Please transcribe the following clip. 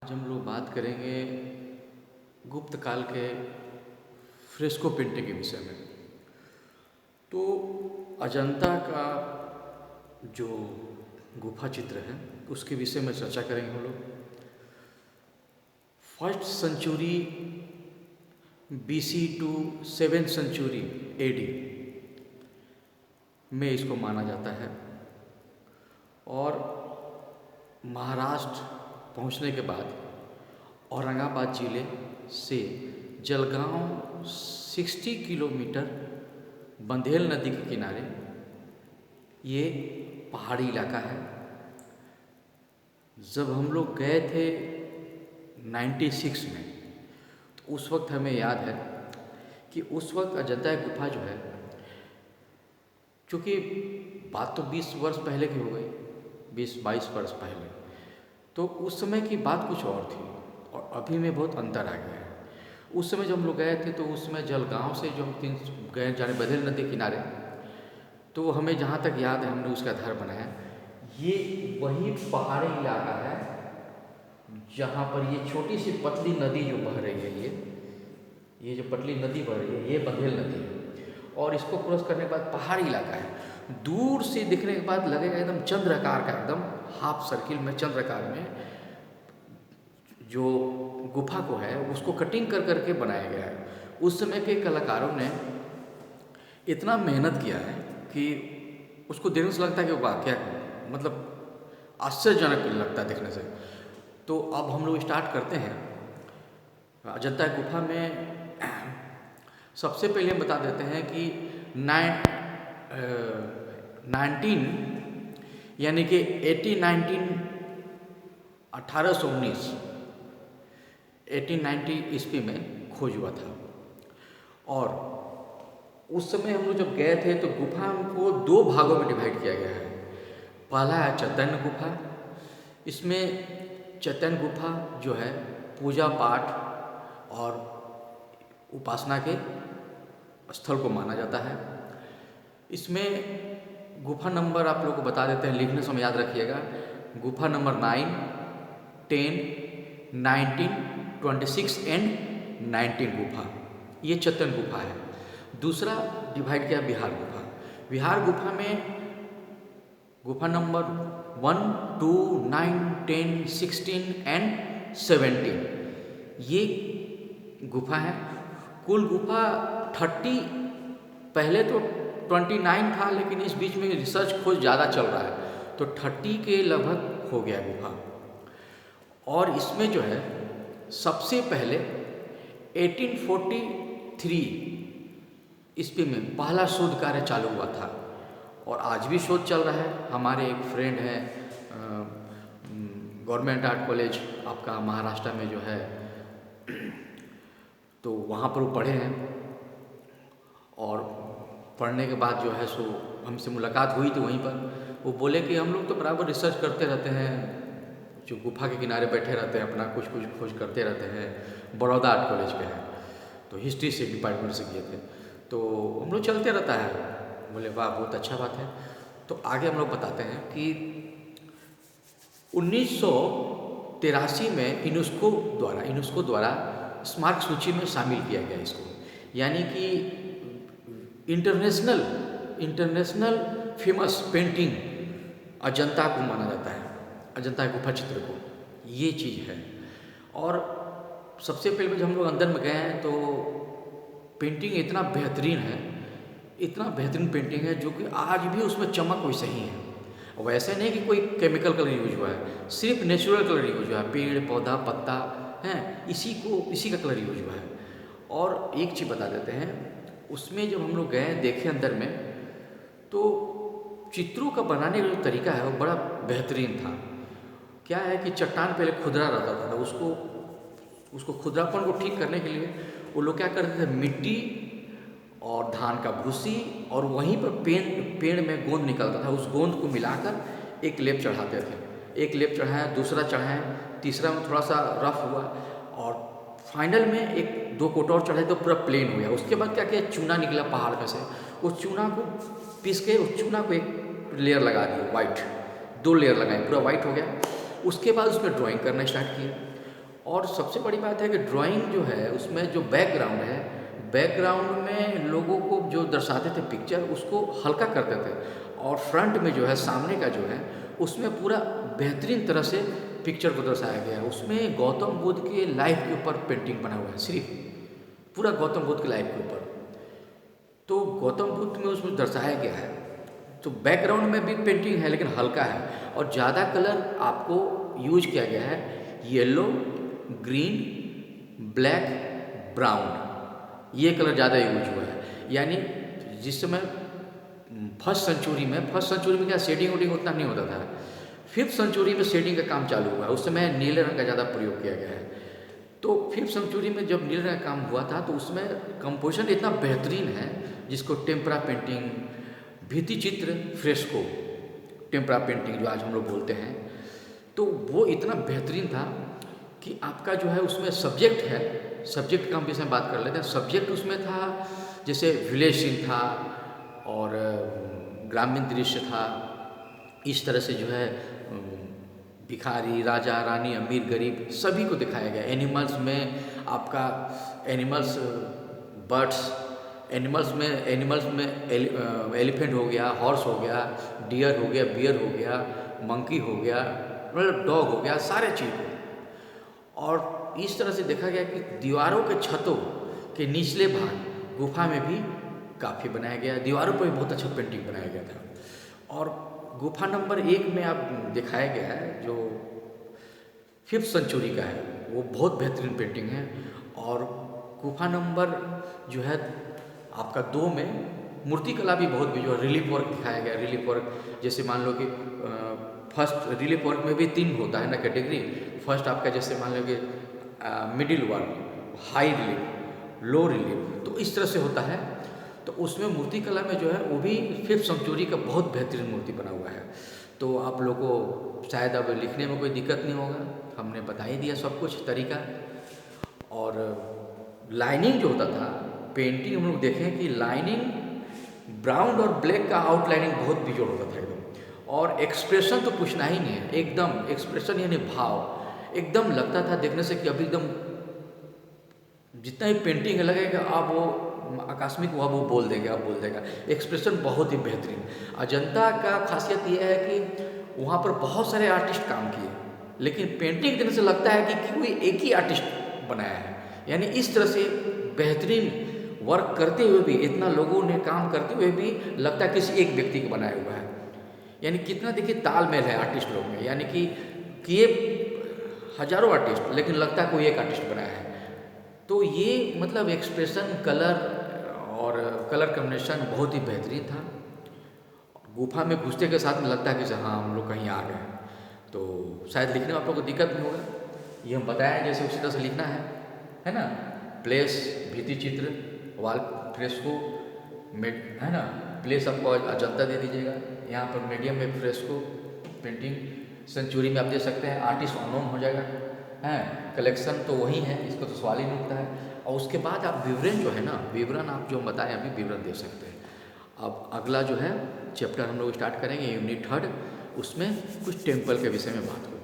आज हम लोग बात करेंगे गुप्त काल के फ्रेस्को पेंटिंग के विषय में। तो अजंता का जो गुफा चित्र है उसके विषय में चर्चा करेंगे हम लोग। First century BC to 7th century AD में इसको माना जाता है और महाराष्ट्र पहुंचने के बाद औरंगाबाद जिले से जलगांव 60 किलोमीटर बंधेल नदी के किनारे ये पहाड़ी इलाका है। जब हम लोग गए थे 96 में तो उस वक्त हमें याद है कि उस वक्त अजंता की गुफा जो है, चूँकि बात तो 20 वर्ष पहले की हो गई, 20-22 वर्ष पहले, तो उस समय की बात कुछ और थी और अभी में बहुत अंतर आ गया है। उस समय जब हम लोग गए थे तो उस समय जलगांव से जो हम गए जाने बंधेल नदी किनारे, तो हमें जहाँ तक याद है हमने उसका आधार बनाया, ये वही पहाड़ी इलाका है जहाँ पर ये छोटी सी पतली नदी जो बह रही है, ये जो पतली नदी बह रही है ये बंधेल नदी है और इसको क्रॉस करने के बाद पहाड़ी इलाका है। दूर से दिखने के बाद लगेगा एकदम चंद्राकार का, एकदम हाफ सर्किल में चंद्राकार में जो गुफा को है उसको कटिंग कर करके बनाया गया है। उस समय के कलाकारों ने इतना मेहनत किया है कि उसको देखने से लगता है कि वाह क्या, मतलब आश्चर्यजनक लगता है देखने से। तो अब हम लोग स्टार्ट करते हैं अजंता गुफा में। सबसे पहले हम बता देते हैं कि 19 यानी कि 1890 ईस्वी में खोज हुआ था। और उस समय हम लोग जब गए थे तो गुफा को 2 भागों में डिवाइड किया गया है। पहला है चैतन्य गुफा। इसमें चैतन्य गुफा जो है पूजा पाठ और उपासना के स्थल को माना जाता है। इसमें गुफा नंबर आप लोग को बता देते हैं, लिखने समय याद रखिएगा। गुफा नंबर 9, 10, 19, 26 एंड 19 गुफा, ये चैतन्य गुफा है। दूसरा डिवाइड किया बिहार गुफा। बिहार गुफा में गुफा नंबर 1, 2, 9, 10, 16 एंड 17 ये गुफा है। कुल गुफा 30, पहले तो 29 था, लेकिन इस बीच में रिसर्च खोज ज़्यादा चल रहा है तो 30 के लगभग हो गया गुफा। और इसमें जो है सबसे पहले 1843 ईस्वी में पहला शोध कार्य चालू हुआ था और आज भी शोध चल रहा है। हमारे एक फ्रेंड हैं गवर्नमेंट आर्ट कॉलेज आपका महाराष्ट्र में जो है, तो वहाँ पर वो पढ़े हैं और पढ़ने के बाद जो है सो हमसे मुलाकात हुई थी वहीं पर। वो बोले कि हम लोग तो बराबर रिसर्च करते रहते हैं, जो गुफा के किनारे बैठे रहते हैं, अपना कुछ खोज करते रहते हैं। बड़ौदा आर्ट कॉलेज के हैं, तो हिस्ट्री से डिपार्टमेंट से किए थे, तो हम लोग चलते रहता है। बोले वाह बहुत अच्छा बात है। तो आगे हम लोग बताते हैं कि 1983 में यूनेस्को द्वारा स्मारक सूची में शामिल किया गया इसको, यानी कि इंटरनेशनल फेमस पेंटिंग अजंता को माना जाता है, अजंता गुफा चित्र को, ये चीज़ है। और सबसे पहले जब हम लोग अंदर में गए हैं तो पेंटिंग इतना बेहतरीन पेंटिंग है जो कि आज भी उसमें चमक वैसे ही है। वैसे नहीं कि कोई केमिकल कलर यूज हुआ है, सिर्फ नेचुरल कलर यूज हुआ है, पेड़ पौधा पत्ता हैं इसी का कलर यूज हुआ है। और एक चीज़ बता देते हैं, उसमें जब हम लोग गए देखे अंदर में, तो चित्रों का बनाने का जो तरीका है वो बड़ा बेहतरीन था। क्या है कि चट्टान पहले खुदरा रहता था, उसको खुदरापन को ठीक करने के लिए वो लोग क्या करते थे, मिट्टी और धान का भूसी और वहीं पर पेड़ में गोंद निकलता था, उस गोंद को मिलाकर एक लेप चढ़ाते थे। एक लेप चढ़ाया, दूसरा चढ़ाया, तीसरा में थोड़ा सा रफ हुआ और फाइनल में 1-2 कोट और चढ़ाए तो पूरा प्लेन हो गया। उसके बाद क्या किया, चूना निकला पहाड़ में से, उस चूना को पीस के उस चूना को एक लेयर लगा दिए, वाइट 2 लेयर लगाए, पूरा वाइट हो गया। उसके बाद उसमें ड्राइंग करना स्टार्ट किए। और सबसे बड़ी बात है कि ड्राइंग जो है उसमें जो बैकग्राउंड है, बैकग्राउंड में लोगों को जो दर्शाते थे पिक्चर, उसको हल्का करते थे, और फ्रंट में जो है सामने का जो है उसमें पूरा बेहतरीन तरह से पिक्चर को दर्शाया गया है। उसमें गौतम बुद्ध के लाइफ के ऊपर पेंटिंग बना हुआ है, सिर्फ पूरा गौतम बुद्ध के लाइफ के ऊपर। तो गौतम बुद्ध में उसमें दर्शाया गया है। तो बैकग्राउंड में भी पेंटिंग है लेकिन हल्का है, और ज़्यादा कलर आपको यूज किया गया है, येलो, ग्रीन, ब्लैक, ब्राउन, ये कलर ज़्यादा यूज हुआ है। यानी जिस समय फर्स्ट सेंचुरी में क्या शेडिंग वोडिंग उतना नहीं होता था, 5th सेंचुरी में शेडिंग का काम चालू हुआ है। उस समय नीले रंग का ज़्यादा प्रयोग किया गया है। तो 5th सेंचुरी में जब नीले रंग का काम हुआ था तो उसमें कंपोजिशन इतना बेहतरीन है, जिसको टेम्परा पेंटिंग, भित्ति चित्र, फ्रेस्को, टेम्परा पेंटिंग जो आज हम लोग बोलते हैं, तो वो इतना बेहतरीन था कि आपका जो है उसमें सब्जेक्ट है, सब्जेक्ट का हम विषय में बात कर लेते हैं। सब्जेक्ट उसमें था जैसे विलेज सीन था और ग्रामीण दृश्य था। इस तरह से जो है भिखारी, राजा, रानी, अमीर, गरीब सभी को दिखाया गया। एनिमल्स में आपका एनिमल्स, बर्ड्स, एनिमल्स में एलिफेंट हो गया, हॉर्स हो गया, डियर हो गया, बियर हो गया, मंकी हो गया, मतलब डॉग हो गया, सारे चीज़ को। और इस तरह से देखा गया कि दीवारों के छतों के निचले भाग गुफा में भी काफ़ी बनाया गया, दीवारों पर भी बहुत अच्छा पेंटिंग बनाया गया था। और गुफा नंबर 1 में आप दिखाया गया है जो 5th सेंचुरी का है, वो बहुत बेहतरीन पेंटिंग है। और गुफा नंबर जो है आपका 2 में मूर्ति कला भी बहुत भी जो रिलीफ वर्क दिखाया गया। रिलीफ वर्क जैसे मान लो कि फर्स्ट रिलीफ वर्क में भी 3 होता है ना कैटेगरी। फर्स्ट आपका जैसे मान लो कि मिडिल वर्क, हाई रिलीफ, लो रिलीफ, तो इस तरह से होता है। तो उसमें मूर्ति कला में जो है वो भी 5th सेंचुरी का बहुत बेहतरीन मूर्ति बना हुआ है। तो आप लोग को शायद अब लिखने में कोई दिक्कत नहीं होगा, हमने बता ही दिया सब कुछ तरीका। और लाइनिंग जो होता था पेंटिंग, हम लोग देखें कि लाइनिंग ब्राउन और ब्लैक का आउटलाइनिंग बहुत बिजोड़ होता था एकदम। और एक्सप्रेशन तो पूछना ही नहीं है, एकदम एक्सप्रेशन यानी भाव एकदम लगता था देखने से कि अभी एकदम जितना ही पेंटिंग लगेगा आप वो आकस्मिक हुआ वो बोल देगा, एक्सप्रेशन बहुत ही बेहतरीन। अजंता का खासियत यह है कि वहाँ पर बहुत सारे आर्टिस्ट काम किए, लेकिन पेंटिंग देने से लगता है कि कोई एक ही आर्टिस्ट बनाया है। यानी इस तरह से बेहतरीन वर्क करते हुए भी, इतना लोगों ने काम करते हुए भी लगता है किसी एक व्यक्ति को बनाया हुआ है। यानी कितना देखिए तालमेल है आर्टिस्ट लोग में, यानी कि ये हजारों आर्टिस्ट लेकिन लगता है कोई एक आर्टिस्ट बनाया है। तो ये मतलब एक्सप्रेशन, कलर और कलर कॉम्बिनेशन बहुत ही बेहतरीन था। गुफा में घुसते के साथ में लगता है कि हाँ हम लोग कहीं आ गए। तो शायद लिखने में आप लोग को दिक्कत नहीं होगा, ये हम बताएं जैसे उसी तरह से लिखना है ना। प्लेस भित्ति चित्र, वॉल फ्रेस्को, है ना। प्लेस आपको अजंता दे दीजिएगा, यहाँ पर मीडियम में फ्रेस्को पेंटिंग, सेंचुरी में आप दे सकते हैं, आर्टिस्ट अननोन हो जाएगा, हैं। कलेक्शन तो वही है, इसको तो सवाल ही नहीं उठता है। और उसके बाद आप विवरण जो है ना, विवरण आप जो बताएं अभी विवरण दे सकते हैं। अब अगला जो है चैप्टर हम लोग स्टार्ट करेंगे यूनिट 3, उसमें कुछ टेम्पल के विषय में बात होगी।